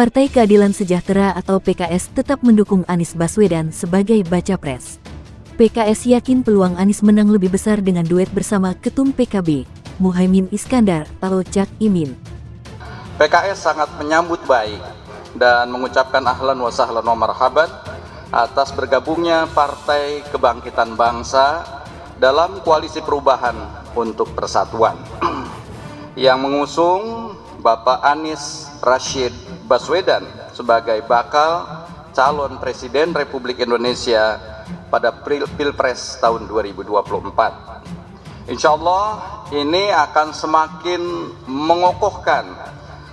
Partai Keadilan Sejahtera atau PKS tetap mendukung Anies Baswedan sebagai baca pres. PKS yakin peluang Anies menang lebih besar dengan duet bersama Ketum PKB, Muhaimin Iskandar atau Cak Imin. PKS sangat menyambut baik dan mengucapkan ahlan wa sahlan wa marhaban atas bergabungnya Partai Kebangkitan Bangsa dalam koalisi perubahan untuk persatuan yang mengusung Bapak Anies Rashid Baswedan sebagai bakal calon Presiden Republik Indonesia pada Pilpres tahun 2024. Insya Allah ini akan semakin mengokohkan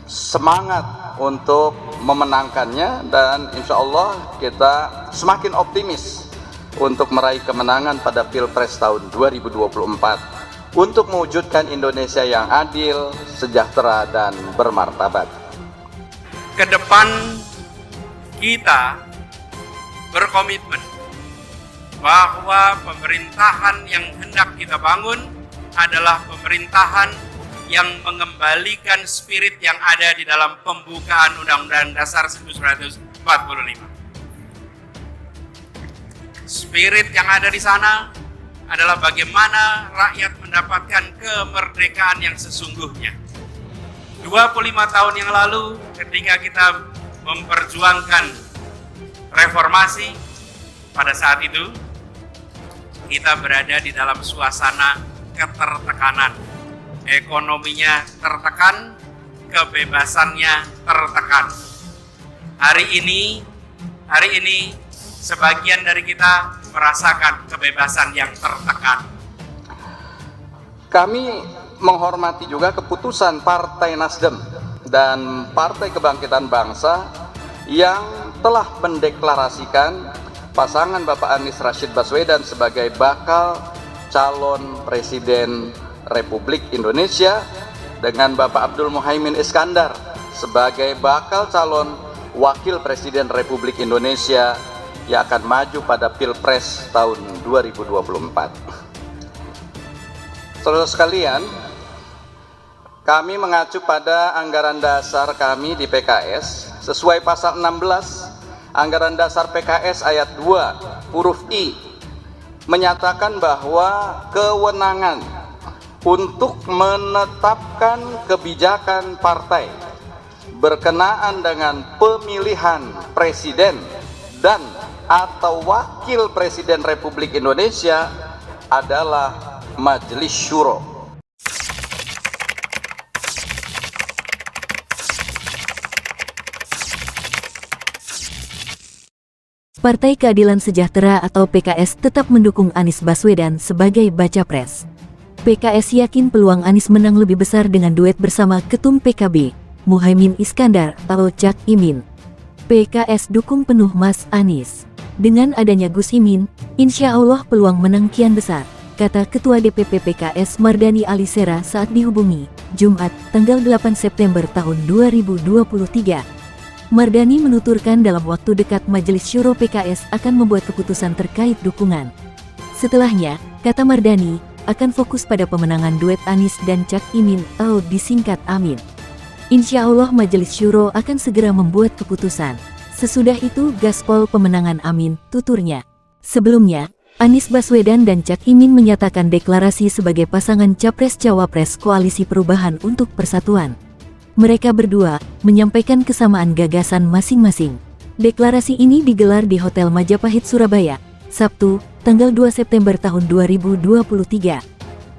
semangat untuk memenangkannya dan insya Allah kita semakin optimis untuk meraih kemenangan pada Pilpres tahun 2024 untuk mewujudkan Indonesia yang adil, sejahtera, dan bermartabat. Ke depan kita berkomitmen bahwa pemerintahan yang hendak kita bangun adalah pemerintahan yang mengembalikan spirit yang ada di dalam pembukaan Undang-Undang Dasar 1945. Spirit yang ada di sana adalah bagaimana rakyat mendapatkan kemerdekaan yang sesungguhnya. 25 tahun yang lalu ketika kita memperjuangkan reformasi, pada saat itu kita berada di dalam suasana ketertekanan. Ekonominya tertekan, kebebasannya tertekan. Hari ini sebagian dari kita merasakan kebebasan yang tertekan. Kami menghormati juga keputusan Partai Nasdem dan Partai Kebangkitan Bangsa yang telah mendeklarasikan pasangan Bapak Anies Rashid Baswedan sebagai bakal calon Presiden Republik Indonesia dengan Bapak Abdul Muhaimin Iskandar sebagai bakal calon Wakil Presiden Republik Indonesia yang akan maju pada Pilpres tahun 2024. Saudara sekalian, kami mengacu pada anggaran dasar kami di PKS sesuai pasal 16 Anggaran Dasar PKS ayat 2 huruf I menyatakan bahwa kewenangan untuk menetapkan kebijakan partai berkenaan dengan pemilihan presiden dan atau wakil presiden Republik Indonesia adalah Majelis Syuro. Partai Keadilan Sejahtera atau PKS tetap mendukung Anies Baswedan sebagai baca pres. PKS yakin peluang Anies menang lebih besar dengan duet bersama Ketum PKB, Muhaimin Iskandar atau Cak Imin. PKS dukung penuh Mas Anies. Dengan adanya Gus Imin, insya Allah peluang menang kian besar, kata Ketua DPP PKS Mardani Alisera saat dihubungi, Jumat, tanggal 8 September tahun 2023. Mardani menuturkan dalam waktu dekat Majelis Syuro PKS akan membuat keputusan terkait dukungan. Setelahnya, kata Mardani, akan fokus pada pemenangan duet Anies dan Cak Imin atau disingkat Amin. Insya Allah Majelis Syuro akan segera membuat keputusan. Sesudah itu gaspol pemenangan Amin, tuturnya. Sebelumnya, Anies Baswedan dan Cak Imin menyatakan deklarasi sebagai pasangan Capres-Cawapres Koalisi Perubahan untuk Persatuan. Mereka berdua menyampaikan kesamaan gagasan masing-masing. Deklarasi ini digelar di Hotel Majapahit, Surabaya, Sabtu, tanggal 2 September tahun 2023.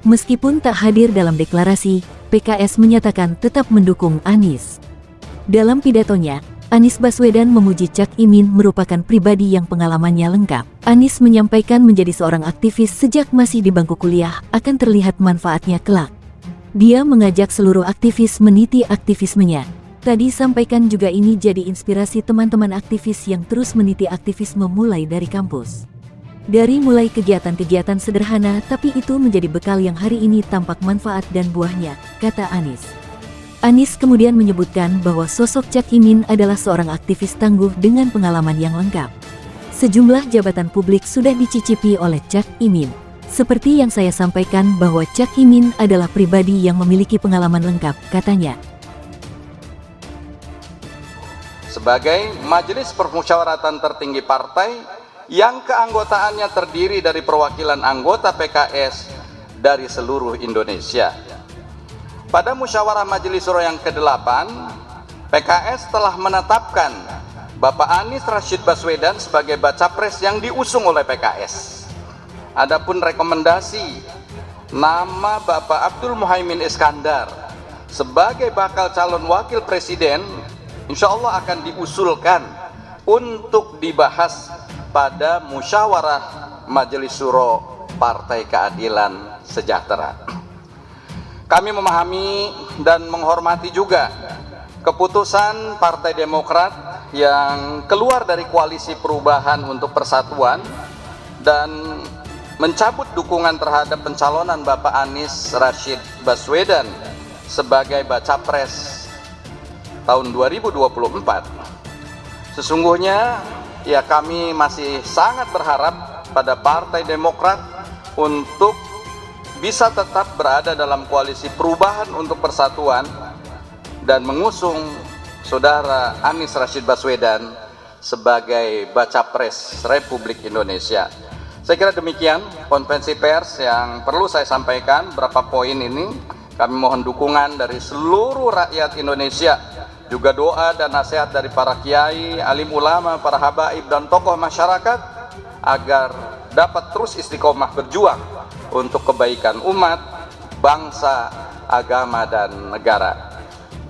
Meskipun tak hadir dalam deklarasi, PKS menyatakan tetap mendukung Anies. Dalam pidatonya, Anies Baswedan memuji Cak Imin merupakan pribadi yang pengalamannya lengkap. Anies menyampaikan menjadi seorang aktivis sejak masih di bangku kuliah akan terlihat manfaatnya kelak. Dia mengajak seluruh aktivis meniti aktivismenya. Tadi sampaikan juga ini jadi inspirasi teman-teman aktivis yang terus meniti aktivisme mulai dari kampus. Dari mulai kegiatan-kegiatan sederhana tapi itu menjadi bekal yang hari ini tampak manfaat dan buahnya, kata Anies. Anies kemudian menyebutkan bahwa sosok Cak Imin adalah seorang aktivis tangguh dengan pengalaman yang lengkap. Sejumlah jabatan publik sudah dicicipi oleh Cak Imin. Seperti yang saya sampaikan bahwa Cak Imin adalah pribadi yang memiliki pengalaman lengkap, katanya. sebagai majelis permusyawaratan tertinggi partai yang keanggotaannya terdiri dari perwakilan anggota PKS dari seluruh Indonesia. Pada musyawarah Majelis Syuro yang ke-8, PKS telah menetapkan Bapak Anies Rashid Baswedan sebagai baca pres yang diusung oleh PKS. Adapun rekomendasi nama Bapak Abdul Muhaimin Iskandar sebagai bakal calon wakil presiden, insya Allah akan diusulkan untuk dibahas pada musyawarah Majelis Syuro Partai Keadilan Sejahtera. Kami memahami dan menghormati juga keputusan Partai Demokrat yang keluar dari Koalisi Perubahan untuk Persatuan dan mencabut dukungan terhadap pencalonan Bapak Anies Rashid Baswedan sebagai baca pres tahun 2024. Sesungguhnya ya kami masih sangat berharap pada Partai Demokrat untuk bisa tetap berada dalam Koalisi Perubahan untuk Persatuan dan mengusung Saudara Anies Rashid Baswedan sebagai baca pres Republik Indonesia. Saya kira demikian konferensi pers yang perlu saya sampaikan. Berapa poin ini kami mohon dukungan dari seluruh rakyat Indonesia, juga doa dan nasihat dari para kiai, alim ulama, para habaib dan tokoh masyarakat agar dapat terus istiqomah berjuang untuk kebaikan umat, bangsa, agama dan negara.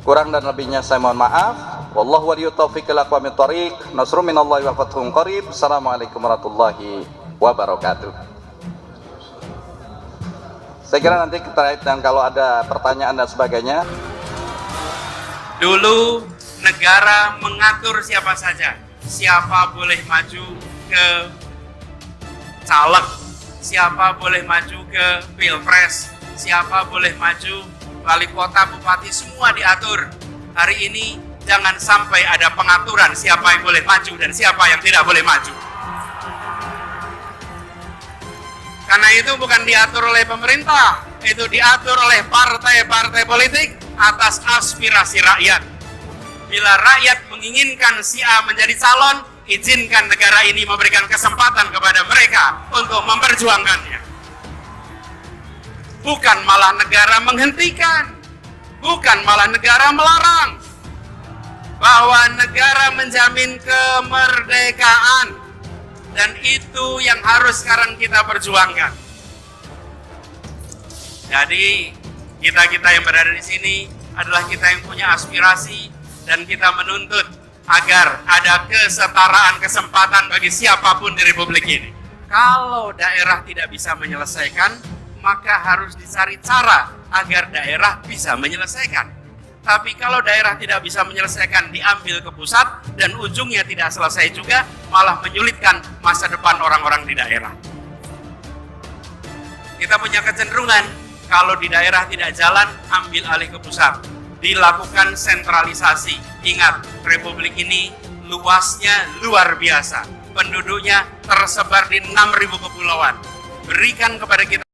Kurang dan lebihnya saya mohon maaf. Wallahu waliyut taufiq wal aqwamit thoriq. Nasrun minallahi wa fathun qarib. Assalamualaikum warahmatullahi wabarakatuh. Saya kira nanti terkait dan kalau ada pertanyaan dan sebagainya. Dulu negara mengatur siapa saja, siapa boleh maju ke caleg, siapa boleh maju ke pilpres, siapa boleh maju wali kota, bupati, semua diatur. Hari ini jangan sampai ada pengaturan siapa yang boleh maju dan siapa yang tidak boleh maju. Karena itu bukan diatur oleh pemerintah, itu diatur oleh partai-partai politik atas aspirasi rakyat. Bila rakyat menginginkan si A menjadi calon, izinkan negara ini memberikan kesempatan kepada mereka untuk memperjuangkannya. Bukan malah negara menghentikan, bukan malah negara melarang. Bahwa negara menjamin kemerdekaan, dan itu yang harus sekarang kita perjuangkan. Jadi kita yang berada di sini adalah kita yang punya aspirasi dan kita menuntut agar ada kesetaraan kesempatan bagi siapapun di Republik ini. Kalau daerah tidak bisa menyelesaikan, maka harus dicari cara agar daerah bisa menyelesaikan. Tapi kalau daerah tidak bisa menyelesaikan, diambil ke pusat dan ujungnya tidak selesai juga, malah menyulitkan masa depan orang-orang di daerah. Kita punya kecenderungan, kalau di daerah tidak jalan, ambil alih ke pusat. Dilakukan sentralisasi. Ingat, Republik ini luasnya luar biasa. Penduduknya tersebar di 6.000 kepulauan. Berikan kepada kita